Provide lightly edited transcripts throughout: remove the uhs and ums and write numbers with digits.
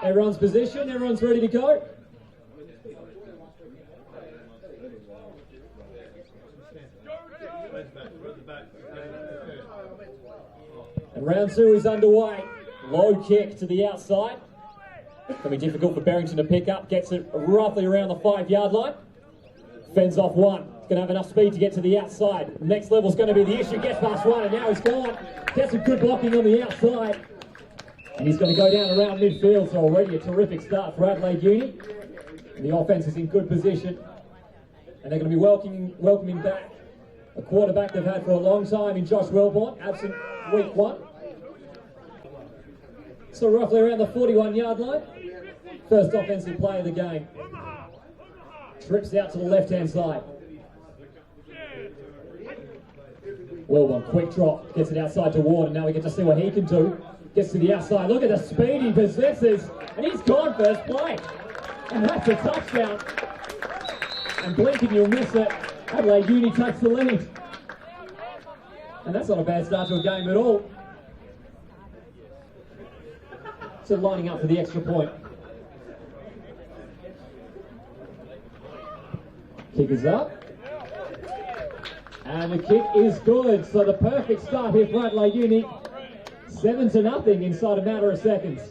Everyone's positioned, everyone's ready to go. And round two is underway. Low kick to the outside. Can be difficult for Barrington to pick up. Gets it roughly around the 5-yard line. Fends off one. He's going to have enough speed to get to the outside. Next level's going to be the issue. Gets past one and now he's gone. Gets some good blocking on the outside. And he's going to go down around midfield. So already a terrific start for Adelaide Uni. And the offence is in good position. And they're going to be welcoming back a quarterback they've had for a long time in Josh Wellborn, absent week 1. So roughly around the 41-yard line. First offensive play of the game. Trips out to the left-hand side. Wellborn, quick drop, gets it outside to Ward, and now we get to see what he can do. Gets to the outside, look at the speed he possesses, and he's gone first play. And that's a touchdown. And blink and you'll miss it. Adelaide Uni takes the lead. And that's not a bad start to a game at all. So lining up for the extra point. Kick is up. And the kick is good. So the perfect start here for Adelaide Uni. 7-0 inside a matter of seconds.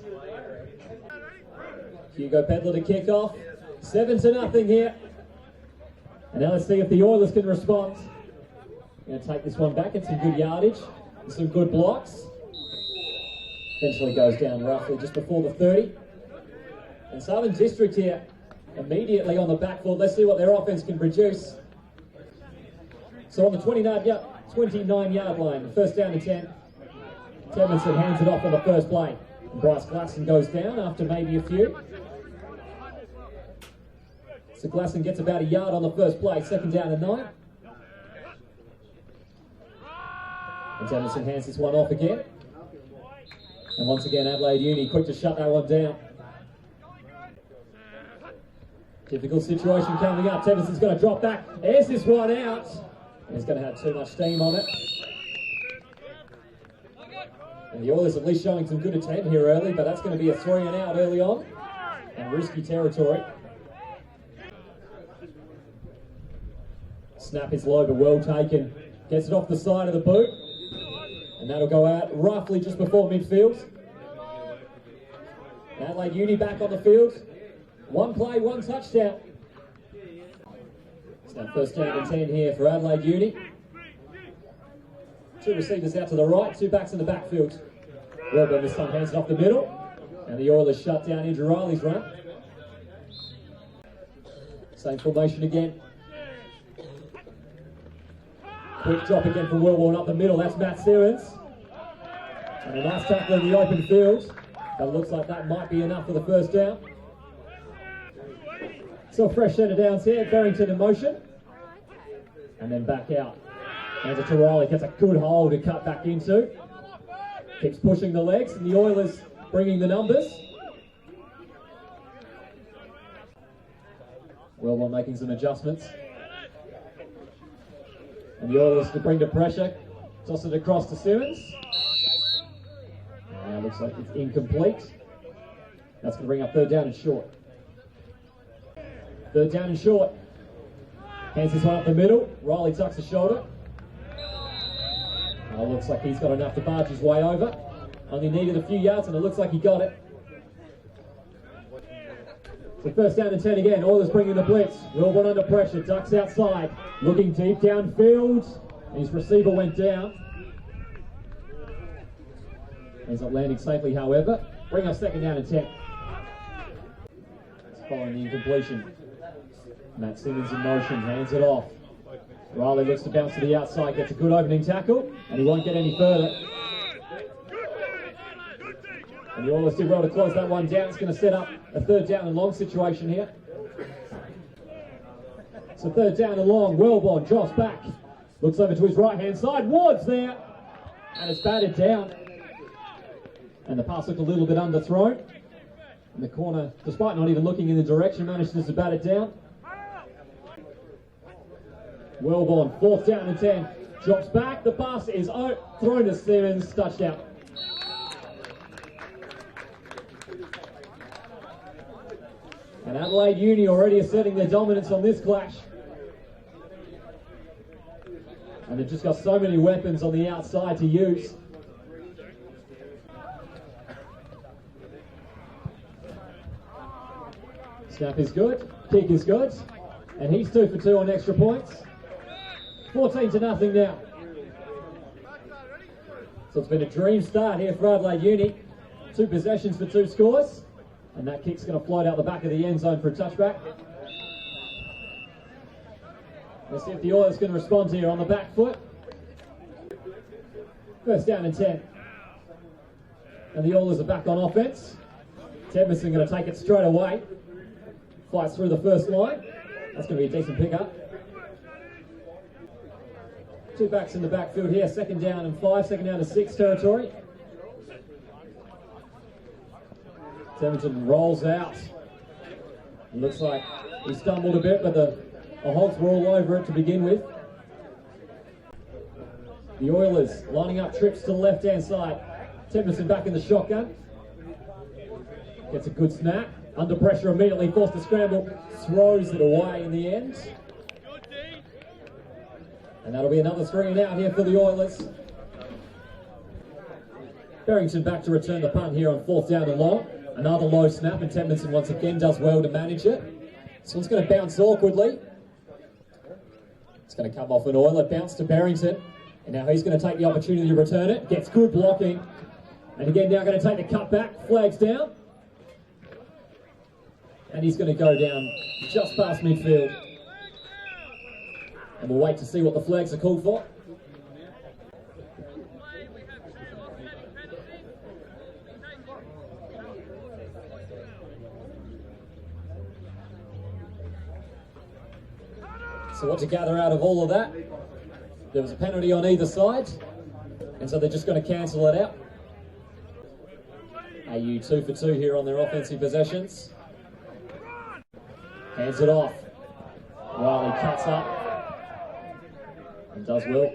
Hugo Pedler to kick off. 7-0 here. And now let's see if the Oilers can respond. Going to take this one back at some good yardage and some good blocks. Eventually goes down roughly just before the 30. And Southern District here immediately on the back foot. Let's see what their offense can produce. So on the 29-yard line, first down and 10. Tevinson hands it off on the first play. And Bryce Glasson goes down after maybe a few. So Glasson gets about a yard on the first play, second down and 9. And Tevinson hands this one off again. And once again, Adelaide Uni quick to shut that one down. Difficult situation coming up. Tevinson's going to drop back. There's this one out. And he's going to have too much steam on it. And the Oilers at least showing some good attempt here early, but that's going to be a 3 and out early on. And risky territory. Snap is low, but well taken. Gets it off the side of the boot. And that'll go out roughly just before midfield. Adelaide Uni back on the field. One play, one touchdown. It's now first down and 10 here for Adelaide Uni. 2 receivers out to the right, 2 backs in the backfield. Wellborn this time hands it off the middle. And the Oilers shut down Andrew Riley's run. Same formation again. Quick drop again from Wellborn up the middle. That's Matt Simmons. And a nice tackle in the open field. But it looks like that might be enough for the first down. So a fresh set of downs here. Barrington in motion. And then back out. Hands it to Riley. Gets a good hole to cut back into. Keeps pushing the legs. And the Oilers bringing the numbers. Wellborn making some adjustments. And the Oilers to bring the pressure. Toss it across to Simmons. Looks like it's incomplete. That's going to bring up third down and short. Third down and short. Hands this one up the middle. Riley tucks the shoulder. Looks like he's got enough to barge his way over. Only needed a few yards and it looks like he got it. So first down and 10 again. Oilers bringing the blitz. Wellborn under pressure. Ducks outside. Looking deep downfield. His receiver went down. Ends up landing safely, however. Bring us second down and 10. It's following the incompletion. Matt Simmons in motion. Hands it off. Riley looks to bounce to the outside. Gets a good opening tackle. And he won't get any further. And the Oilers did well to close that one down. It's going to set up a third down and long situation here. So third down and long. Wellborn drops back. Looks over to his right-hand side. Ward's there. And it's batted down. And the pass looked a little bit underthrown. And the corner, despite not even looking in the direction, manages to bat it down. Wellborn, fourth down and 10. Drops back. The pass is thrown to Simmons. Touchdown. And Adelaide Uni already asserting their dominance on this clash. And they've just got so many weapons on the outside to use. Snap is good, kick is good, and he's 2 for 2 on extra points. 14-0 now. So it's been a dream start here for Adelaide Uni. 2 possessions for 2 scores, and that kick's going to float out the back of the end zone for a touchback. Let's see if the Oilers can respond here on the back foot. First down and 10. And the Oilers are back on offense. Tedmondson going to take it straight away. Fights through the first line. That's going to be a decent pickup. 2 backs in the backfield here. Second down and 5. Second down to 6 territory. Tedmondson rolls out. It looks like he stumbled a bit, but the Hogs were all over it to begin with. The Oilers lining up trips to the left-hand side. Tedmondson back in the shotgun. Gets a good snap. Under pressure immediately, forced to scramble. Throws it away in the end. And that'll be another 3 and out here for the Oilers. Barrington back to return the punt here on 4th down and long. Another low snap, and Tedmondson once again does well to manage it. This one's going to bounce awkwardly. It's going to come off an Oiler, bounce to Barrington. And now he's going to take the opportunity to return it. Gets good blocking. And again now going to take the cut back. Flags down. And he's going to go down just past midfield. And we'll wait to see what the flags are called for. So what to gather out of all of that? There was a penalty on either side, and so they're just going to cancel it out. AU 2 for 2 here on their offensive possessions. Hands it off. Riley cuts up and does well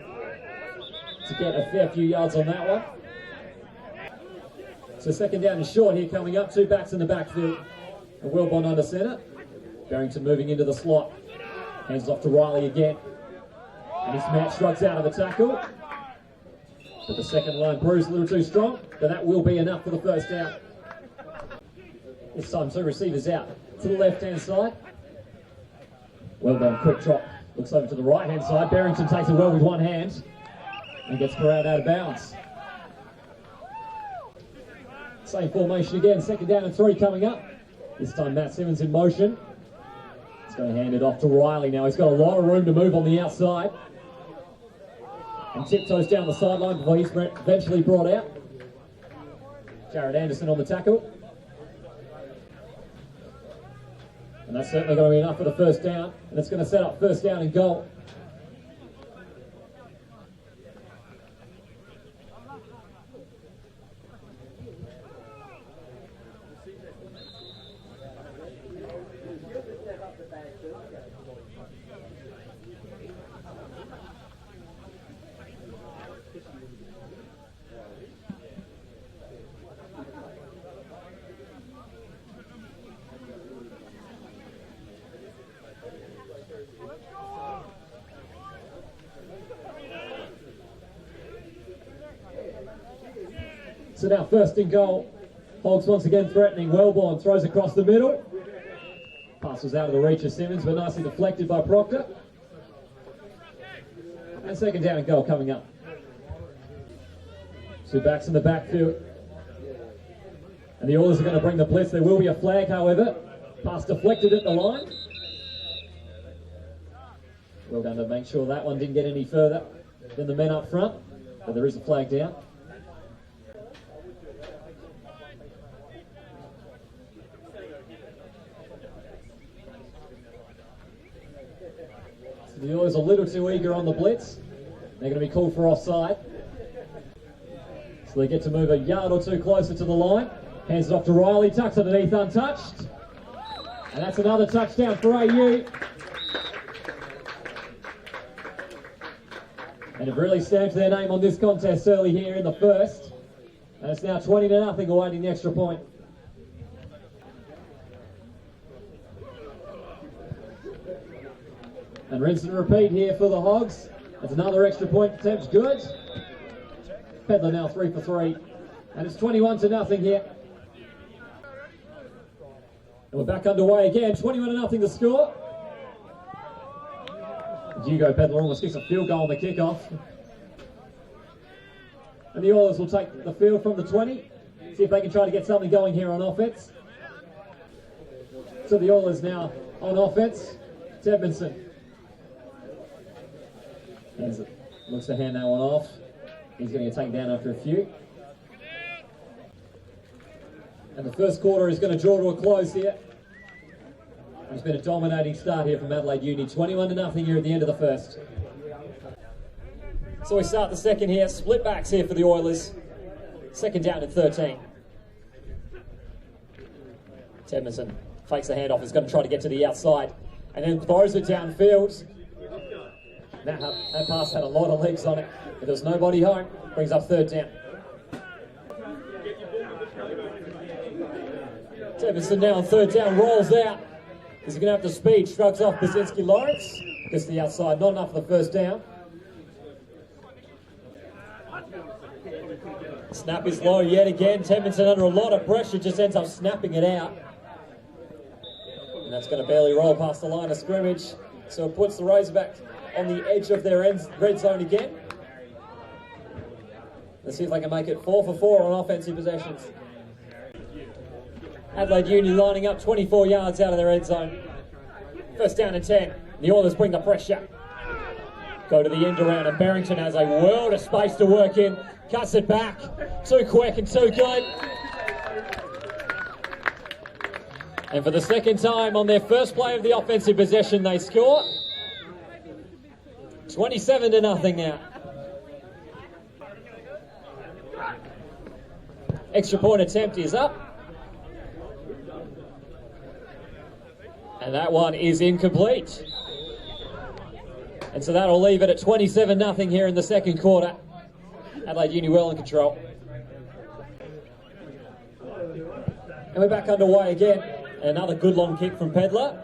to get a fair few yards on that one. So second down and short here coming up. 2 backs in the backfield. And Wilbon under centre. Barrington moving into the slot. Hands off to Riley again. And his match shrugs out of the tackle. But the second line proves a little too strong. But that will be enough for the first down. This time 2 receivers out to the left-hand side. Well done, quick trot. Looks over to the right-hand side. Barrington takes it well with one hand and gets corralled out of bounds. Same formation again. Second down and 3 coming up. This time Matt Simmons in motion. He's going to hand it off to Riley now. He's got a lot of room to move on the outside. And tiptoes down the sideline before he's eventually brought out. Jared Anderson on the tackle. And that's certainly going to be enough for the first down. And it's going to set up first down and goal. So now first and goal. Hogs once again threatening. Wellborn throws across the middle. Pass was out of the reach of Simmons, but nicely deflected by Proctor. And second down and goal coming up. 2 backs in the backfield. And the Oilers are going to bring the blitz. There will be a flag, however. Pass deflected at the line. Well done to make sure that one didn't get any further than the men up front. But there is a flag down. The Oilers are a little too eager on the blitz. They're going to be called for offside. So they get to move a yard or 2 closer to the line. Hands it off to Riley, tucks underneath untouched. And that's another touchdown for AU. And have really stamped their name on this contest early here in the first. And it's now 20-0 awaiting the extra point. And rinse and repeat here for the Hogs. That's another extra point attempt, good. Pedler now 3 for 3. And it's 21-0 here. And we're back underway again, 21-0 the score. Hugo Pedler almost kicks a field goal on the kickoff. And the Oilers will take the field from the 20. See if they can try to get something going here on offense. So the Oilers now on offense. Edmondson. Looks to hand that one off. He's going to get taken down after a few. And the first quarter is going to draw to a close here. It's been a dominating start here from Adelaide Uni. 21-0 here at the end of the first. So we start the second here. Split backs here for the Oilers. Second down and 13. Edmondson fakes the handoff. He's going to try to get to the outside. And then throws it downfield. That pass had a lot of legs on it. But there's nobody home. Brings up third down. Edmondson now on third down. Rolls out. Is he going to have the speed? Shrugs off Basinski Lawrence. Gets to the outside. Not enough for the first down. Snap is low yet again. Edmondson under a lot of pressure. Just ends up snapping it out. And that's going to barely roll past the line of scrimmage. So it puts the Razorbacks on the edge of their red zone again. Let's see if they can make it 4 for 4 on offensive possessions. Adelaide Uni lining up 24 yards out of their end zone. First down and 10. The Oilers bring the pressure. Go to the end around, and Barrington has a world of space to work in. Cuts it back. Too quick and too good. And for the second time on their first play of the offensive possession, they score. 27-0 now. Extra point attempt is up. And that one is incomplete. And so that'll leave it at 27-0 here in the second quarter. Adelaide Uni well in control. And we're back underway again. Another good long kick from Pedler.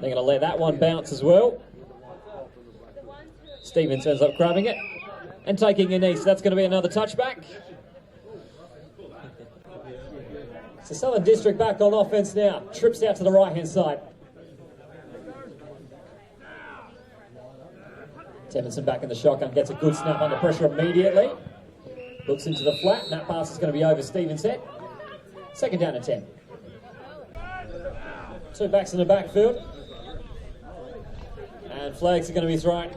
They're going to let that one bounce as well. Stevens ends up grabbing it and taking a knee. So that's going to be another touchback. So Southern District back on offense now. Trips out to the right-hand side. Edmondson back in the shotgun, gets a good snap under pressure immediately. Looks into the flat, and that pass is going to be over Stevens' head. Second down and 10. Two backs in the backfield. And flags are going to be thrown.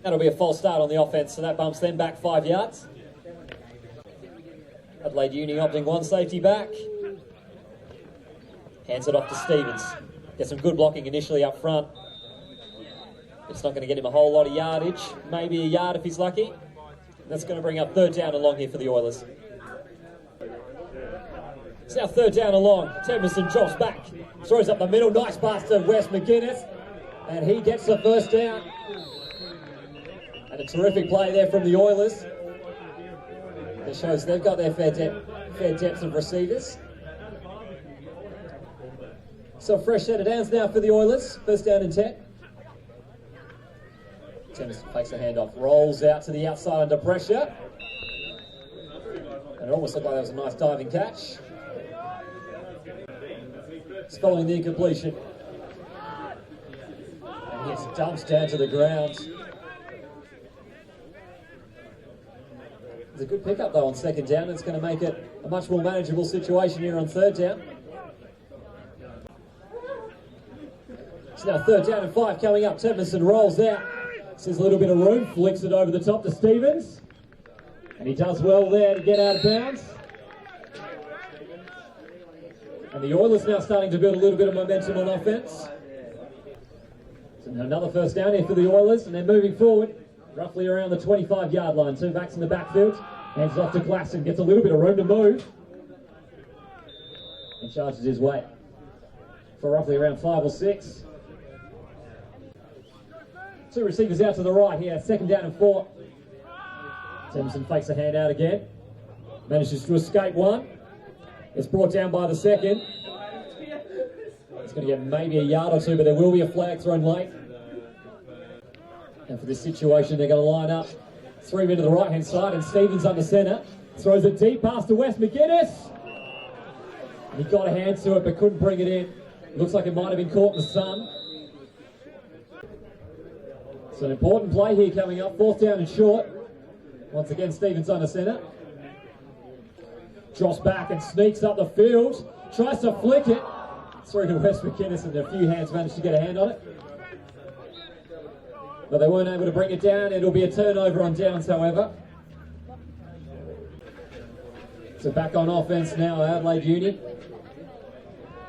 That'll be a false start on the offense, so that bumps them back 5 yards. Adelaide Uni opting one safety back. Hands it off to Stevens. Gets some good blocking initially up front. It's not going to get him a whole lot of yardage. Maybe a yard if he's lucky. That's going to bring up third down and long here for the Oilers. It's now third down and long. Edmondson drops back. Throws up the middle. Nice pass to Wes McGuinness. And he gets the first down. And a terrific play there from the Oilers. That shows they've got their fair depth of receivers. So a fresh set of downs now for the Oilers. First down and 10. Timms takes the handoff, rolls out to the outside under pressure. And it almost looked like that was a nice diving catch. It's following the incompletion. And he dumps down to the ground. It's a good pickup though on second down. It's going to make it a much more manageable situation here on third down. It's now third down and 5 coming up. Edmondson rolls out. Sees a little bit of room, flicks it over the top to Stevens. And he does well there to get out of bounds. And the Oilers now starting to build a little bit of momentum on offense. So another first down here for the Oilers, and they're moving forward. Roughly around the 25-yard line. Two backs in the backfield. Hands off to Glasson. Gets a little bit of room to move. And charges his way for roughly around 5 or 6. Two receivers out to the right here. Second down and 4. Timson fakes a hand out again. Manages to escape one. It's brought down by the second. It's going to get maybe a yard or two, but there will be a flag thrown late. And for this situation, they're going to line up. 3 men to the right-hand side, and Stevens under centre. Throws it deep past to West McGuinness. He got a hand to it, but couldn't bring it in. Looks like it might have been caught in the sun. It's an important play here coming up. 4th down and short. Once again, Stevens under centre. Drops back and sneaks up the field. Tries to flick it. Through to West McGuinness, and a few hands managed to get a hand on it. But they weren't able to bring it down. It'll be a turnover on downs, however. So back on offense now, Adelaide Uni.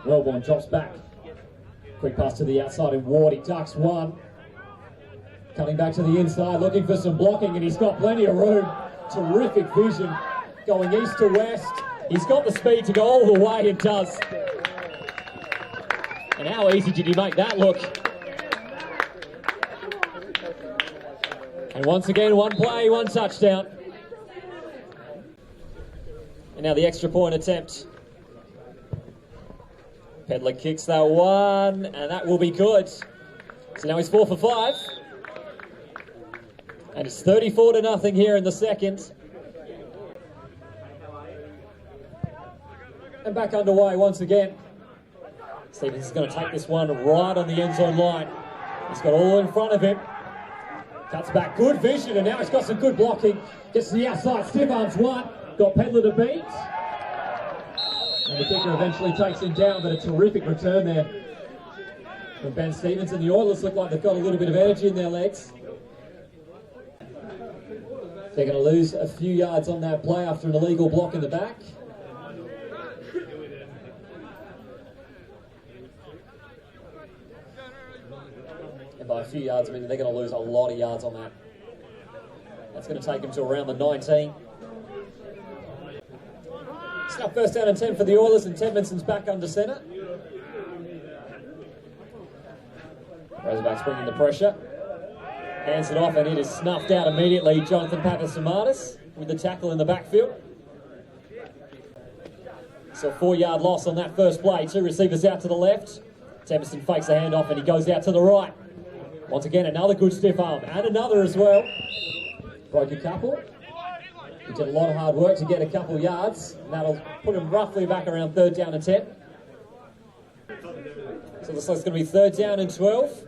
Wellborn drops back. Quick pass to the outside, and Ward, he ducks one. Cutting back to the inside, looking for some blocking, and he's got plenty of room. Terrific vision, going east to west. He's got the speed to go all the way, and does. And how easy did he make that look? And once again, one play, one touchdown. And now the extra point attempt. Pedler kicks that one, and that will be good. So now he's 4 for 5. And it's 34-0 here in the second. And back underway once again. Stevens is going to take this one right on the end zone line. He's got all in front of him. Cuts back, good vision, and now he's got some good blocking. Gets to the outside, stiff arms one. Got Pedler to beat. And the kicker eventually takes him down, but a terrific return there from Ben Stevens. And the Oilers look like they've got a little bit of energy in their legs. They're going to lose a few yards on that play after an illegal block in the back. And by a few yards, I mean they're going to lose a lot of yards on that. That's going to take them to around the 19. It's now 1st down and 10 for the Oilers, and Tedmondson's back under centre. Razorbacks bringing the pressure. Hands it off, and it is snuffed out immediately. Jonathan Papasamatis with the tackle in the backfield. So a 4-yard loss on that first play. 2 receivers out to the left. Tedmondson fakes a handoff, and he goes out to the right. Once again, another good stiff arm, and another as well. Broke a couple. He did a lot of hard work to get a couple yards, and that'll put him roughly back around 3rd down and 10. So this looks going to be 3rd down and 12.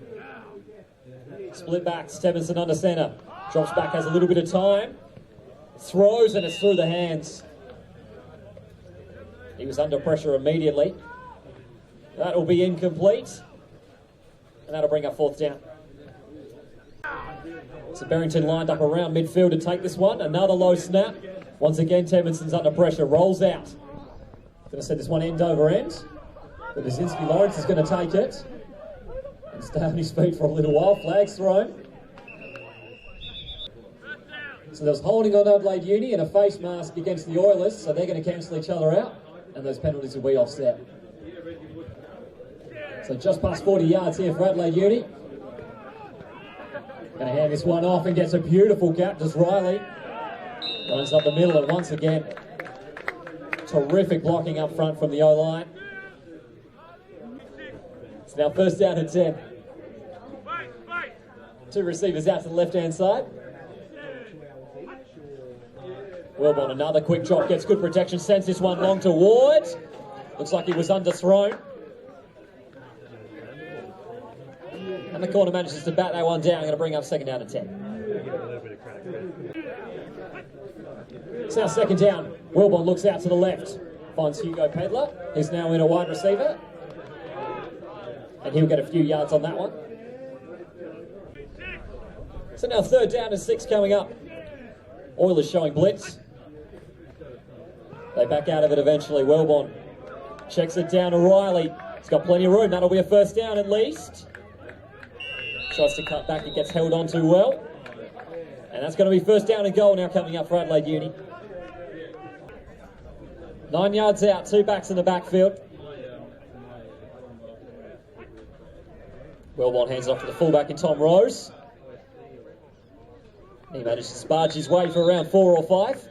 Split back, Stevenson under centre. Drops back, has a little bit of time. Throws, and it's through the hands. He was under pressure immediately. That will be incomplete. And that'll bring up 4th down. So Barrington lined up around midfield to take this one. Another low snap. Once again, Tedmondson's under pressure. Rolls out. Going to set this one end over end. But Brzezinski Lawrence is going to take it. And stay on his feet for a little while. Flags thrown. So there was holding on Adelaide Uni and a face mask against the Oilers. So they're going to cancel each other out. And those penalties will be offset. So just past 40 yards here for Adelaide Uni. Going to hand this one off and gets a beautiful gap. Does Riley. Runs up the middle, and once again, terrific blocking up front from the O-line. It's now 1st down and 10. 2 receivers out to the left-hand side. Wellborn, another quick drop, gets good protection, sends this one long toward. Looks like he was underthrown. And the corner manages to bat that one down. Going to bring up 2nd down and 10. It's now 2nd down. Wellborn looks out to the left. Finds Hugo Pedler, who's now in a wide receiver. And he'll get a few yards on that one. So now 3rd down and 6 coming up. Oilers showing blitz. They back out of it eventually. Wellborn checks it down to Riley. He's got plenty of room. That'll be a 1st down at least. Tries to cut back. It gets held on too well. And that's going to be 1st down and goal now coming up for Adelaide Uni. 9 yards out. 2 backs in the backfield. Wellborn hands it off to the fullback in Tom Rose. He managed to sparge his way for around 4 or 5.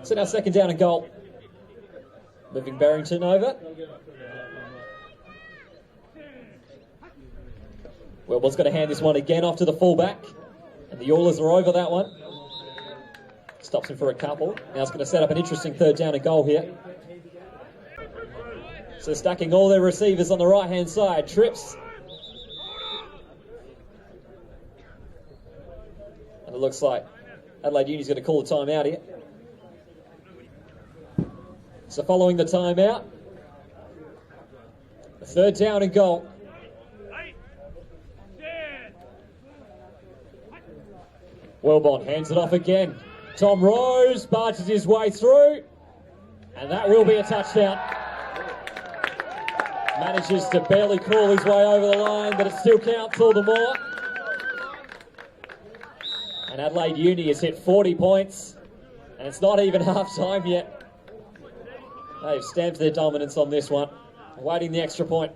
So now second down and goal. Moving Barrington over. Wellborn's going to hand this one again off to the fullback. And the Oilers are over that one. Stops him for a couple. Now it's going to set up an interesting third down and goal here. So stacking all their receivers on the right-hand side. Trips. And it looks like Adelaide Uni's going to call the timeout here. So following the timeout, the third down and goal. Wellborn hands it off again. Tom Rose barges his way through, and that will be a touchdown. Manages to barely crawl his way over the line, but it still counts all the more. And Adelaide Uni has hit 40 points, and it's not even half time yet. They've stamped their dominance on this one, awaiting the extra point.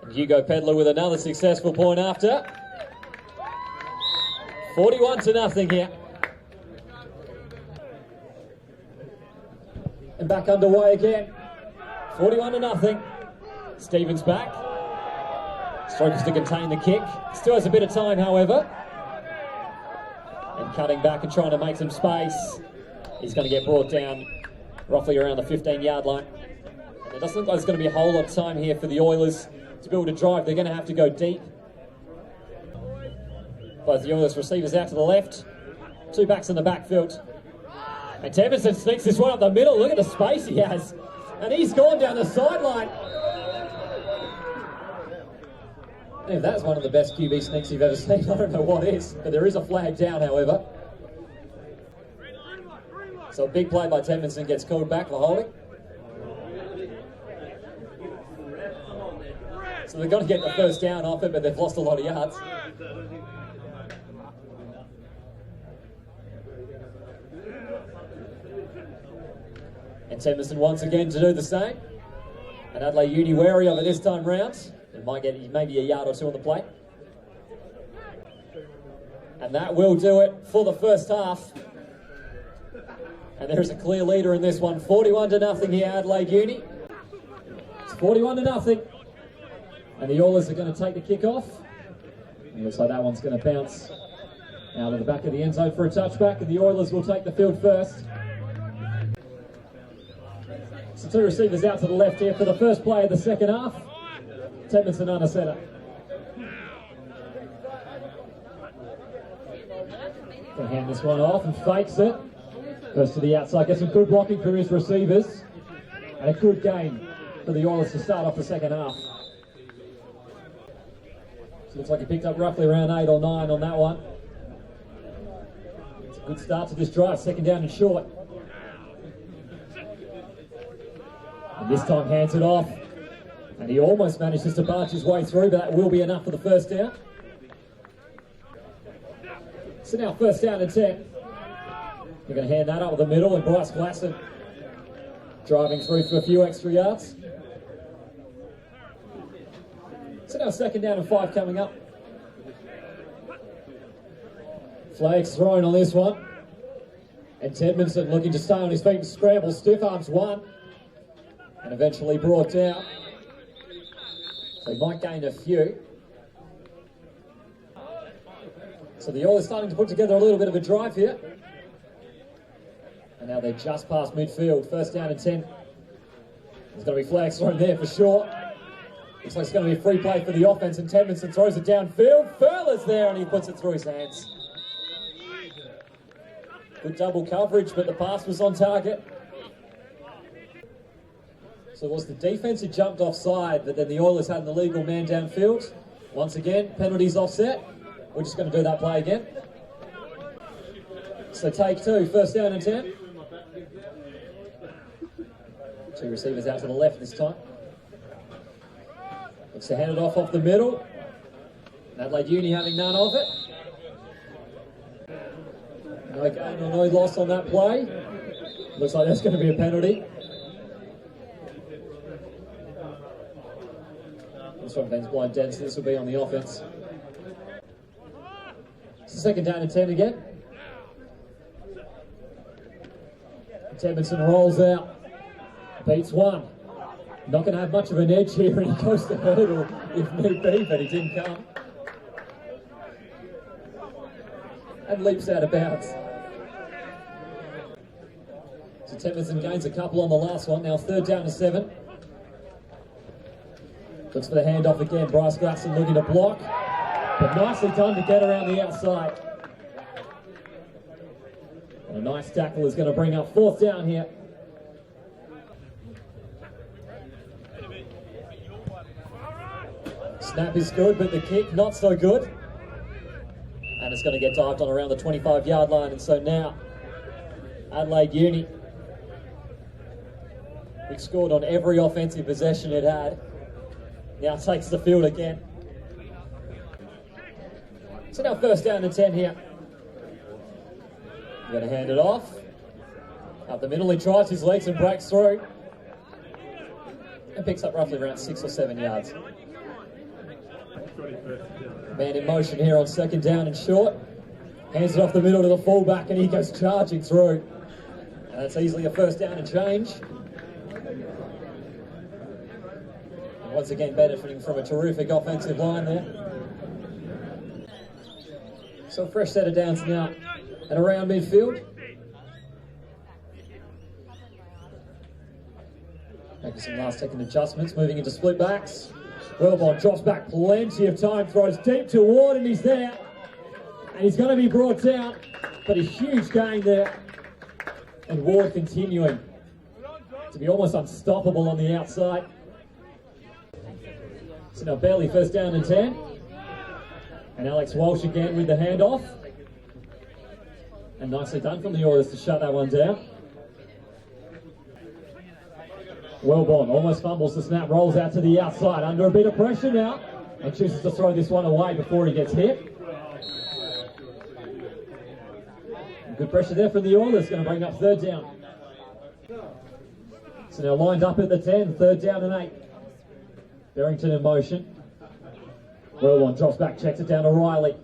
And Hugo Pedler with another successful point after. 41-0 here. And back underway again. 41-0. Stevens back. Struggles to contain the kick. Still has a bit of time, however. And cutting back and trying to make some space. He's going to get brought down roughly around the 15-yard line. And it doesn't look like there's going to be a whole lot of time here for the Oilers to be able to drive. They're going to have to go deep. Both the Oilers receivers out to the left. Two backs in the backfield. And Temerson sneaks this one up the middle. Look at the space he has. And he's gone down the sideline. If that's one of the best QB sneaks you've ever seen, I don't know what is. But there is a flag down, however. So a big play by Temerson gets called back for holding. So they've got to get the first down off it, but they've lost a lot of yards. And Temerson once again to do the same. And Adelaide Uni wary of it this time round. It might get maybe a yard or two on the play. And that will do it for the first half. And there is a clear leader in this one. 41-0 here, Adelaide Uni. It's 41-0. And the Oilers are going to take the kick off. It looks like that one's going to bounce out of the back of the end zone for a touchback. And the Oilers will take the field first. So two receivers out to the left here for the first play of the second half. Temerson under centre. Can hand this one off and fakes it. Goes to the outside, gets some good blocking for his receivers. And a good game for the Oilers to start off the second half. So looks like he picked up roughly around 8 or 9 on that one. It's a good start to this drive, second down and short. And this time hands it off. And he almost manages to barge his way through, but that will be enough for the first down. So now first down and 10. They're going to hand that up the middle, and Bryce Glasson driving through for a few extra yards. So now second down and 5 coming up. Flags thrown on this one. And Tedmondson looking to stay on his feet and scramble. Stiff arms one. And eventually brought down. So he might gain a few. So the Oilers starting to put together a little bit of a drive here. And now they're just past midfield. First down and 10. There's going to be flags thrown there for sure. Looks like it's going to be a free play for the offense, and Tedmondson throws it downfield. Furler's there, and he puts it through his hands. Good double coverage, but the pass was on target. So it was the defence who jumped offside, but then the Oilers had an illegal man downfield. Once again, penalties offset. We're just going to do that play again. So take 2, first down and 10. Two receivers out to the left this time. Looks to hand it off the middle. Adelaide Uni having none of it. No gain or no loss on that play. Looks like there's going to be a penalty. comes from Ben's blind dead, so this will be on the offense. It's the second down and 10 again. Tedmonson rolls out, beats one. Not going to have much of an edge here, and he goes to hurdle if need be, but he didn't come. And leaps out of bounds. So Tedmonson gains a couple on the last one, now third down and 7. Looks for the handoff again, Bryce Glasson looking to block, but nicely done to get around the outside. And a nice tackle is going to bring up fourth down here. Snap is good, but the kick not so good. And it's going to get dived on around the 25-yard line, and so now Adelaide Uni, which scored on every offensive possession it had, now takes the field again. So now first down and 10 here. Going to hand it off. Up the middle, he tries his legs and breaks through. And picks up roughly around 6 or 7 yards. Man in motion here on second down and short. Hands it off the middle to the fullback, and he goes charging through. And that's easily a first down and change. And once again benefiting from a terrific offensive line there. So a fresh set of downs now and around midfield. Making some last second adjustments, moving into split backs. Wellborn drops back plenty of time, throws deep to Ward, and he's there. And he's going to be brought down, but a huge gain there. And Ward continuing to be almost unstoppable on the outside. So now barely first down and 10. And Alex Walsh again with the handoff. And nicely done from the Oilers to shut that one down. Wellborn almost fumbles the snap, rolls out to the outside under a bit of pressure now, and chooses to throw this one away before he gets hit. Good pressure there from the Oilers, going to bring up third down. So now lined up at the 10, third down and 8. Barrington in motion. Wellborn drops back, checks it down to Riley.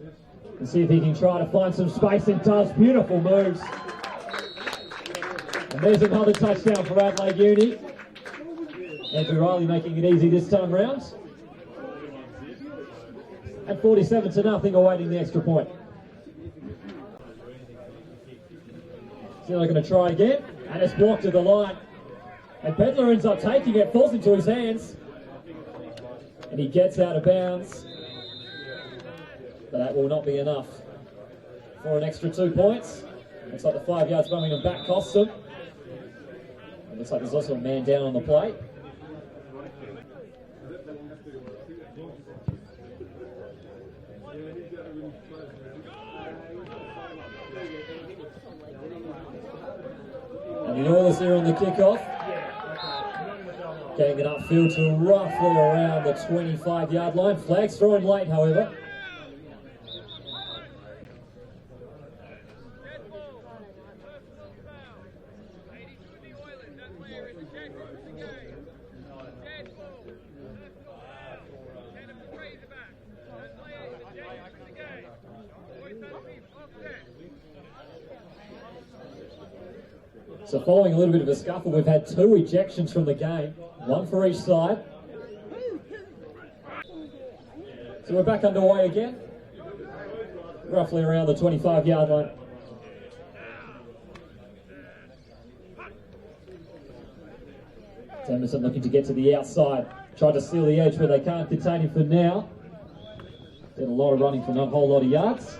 And see if he can try to find some space, and does. Beautiful moves. And there's another touchdown for Adelaide Uni. Andrew Riley making it easy this time round. And 47-0 awaiting the extra point. So they're going to try again, and it's blocked to the line. And Bedler ends up taking it, falls into his hands. And he gets out of bounds. But that will not be enough for an extra 2 points. Looks like the 5 yards Birmingham back costs them. It looks like there's also a man down on the plate. And the Oilers here on the kickoff. Getting it upfield to roughly around the 25-yard line. Flags thrown late, however. So following a little bit of a scuffle, we've had 2 ejections from the game, 1 for each side. So we're back underway again, roughly around the 25-yard line. Emerson looking to get to the outside, tried to seal the edge, but they can't contain him for now. Did a lot of running for not a whole lot of yards.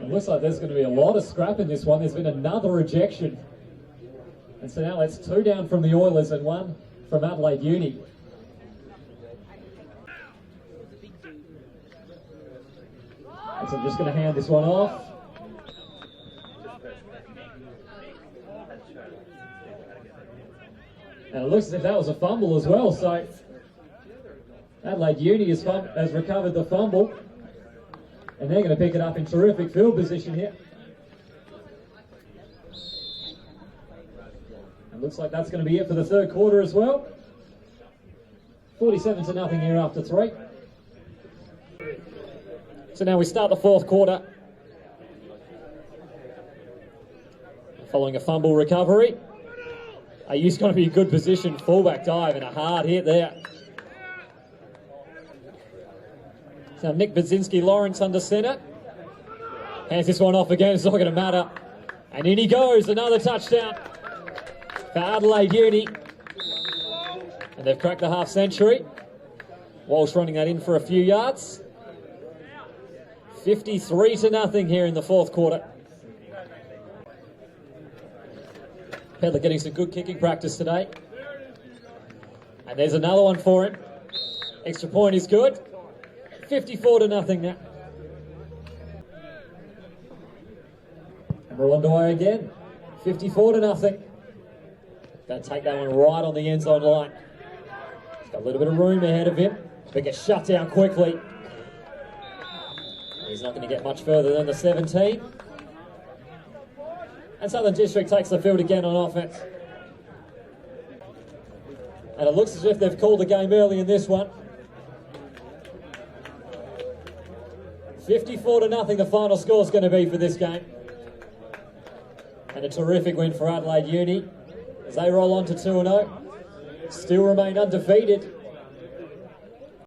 It looks like there's going to be a lot of scrap in this one. There's been another ejection. And so now it's 2 down from the Oilers and 1 from Adelaide Uni. And so I'm just going to hand this one off. And it looks as if that was a fumble as well. So Adelaide Uni has recovered the fumble. And they're going to pick it up in terrific field position here. And looks like that's going to be it for the third quarter as well. 47-0 here after 3. So now we start the fourth quarter. Following a fumble recovery. Ayu's going to be a good position. Fullback dive and a hard hit there. So Nick Budzinski-Lawrence under centre. Hands this one off again. It's not going to matter. And in he goes. Another touchdown for Adelaide Uni. And they've cracked the half century. Walsh running that in for a few yards. 53-0 here in the fourth quarter. Pedler getting some good kicking practice today. And there's another one for him. Extra point is good. 54-0 now. And we're underway again. 54-0. Going to take that one right on the end zone line. He's got a little bit of room ahead of him, but gets shut down quickly. He's not going to get much further than the 17. And Southern District takes the field again on offense. And it looks as if they've called the game early in this one. 54-0 the final score is going to be for this game. And a terrific win for Adelaide Uni as they roll on to 2-0. Still remain undefeated